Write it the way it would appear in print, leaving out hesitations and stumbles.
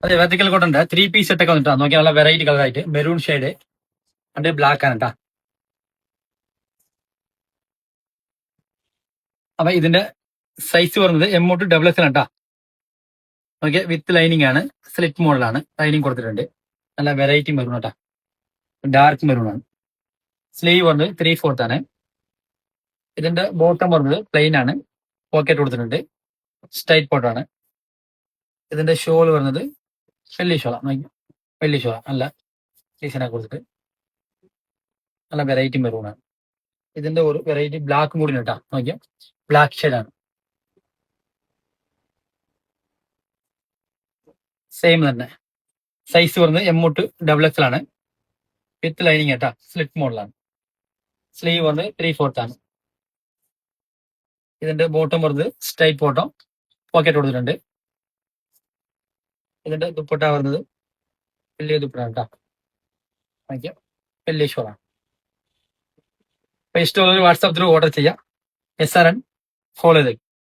അതെ vertical cotton 3 piece set ഒക്കെ വന്നിട്ടാ നോക്കിയാൽ നല്ല വെറൈറ്റി കളർ ആയിട്ട് മെറൂൺ ഷെയ്ഡ് അണ്ട് ബ്ലാക്ക് ആണ് കേട്ടാ. അപ്പൊ ഇതിന്റെ സൈസ് പറഞ്ഞത് M2 ആണ് കേട്ടാ. ഓക്കെ വിത്ത് ലൈനിങ് ആണ്, സ്ലിറ്റ് മോഡലാണ്, ലൈനിങ് കൊടുത്തിട്ടുണ്ട്. നല്ല വെറൈറ്റി മെറൂൺ കേട്ടാ, ഡാർക്ക് മെറൂൺ ആണ്. സ്ലീവ് വന്നത് 3/4 ആണ്. ഇതിന്റെ ബോട്ടം പറഞ്ഞത് പ്ലെയിൻ ആണ്, പോക്കറ്റ് കൊടുത്തിട്ടുണ്ട്, സ്ട്രൈറ്റ് പോട്ടാണ്. ഇതിന്റെ ഷോൾ വരുന്നത് വെള്ളി ഷോളാണ്, വെള്ളി ഷോള നല്ല ഡിസൈനൊക്കെ കൊടുത്തിട്ട് നല്ല വെറൈറ്റി മെറൂൺ ആണ്. ഇതിന്റെ ഒരു വെറൈറ്റി ബ്ലാക്ക് കൂടി കേട്ടാ, നോക്കിയാൽ ബ്ലാക്ക് ഷെയ്ഡാണ്. സെയിം തന്നെ സൈസ് വരുന്നത് M2 ആണ്, വിത്ത് ലൈനിങ് കേട്ടാ, സ്ലിറ്റ് മോഡലാണ്. സ്ലീവ് വന്ന് 3/4 ആണ്. ഇതിന്റെ ബോട്ടം വരുന്നത് സ്ട്രൈറ്റ് ബോട്ടം, പോക്കറ്റ് കൊടുത്തിട്ടുണ്ട്. ഇതിന്റെ ദുപ്പട്ട വരുന്നത് വലിയ ദുപ്പട്ട കേട്ടാ, വലിയ ഷോളാണ്. അപ്പൊ ഇഷ്ടമുള്ളവർ വാട്സാപ്പ് ത്രൂ ഓർഡർ ചെയ്യാം. SRN ഫോളോ ചെയ്ത്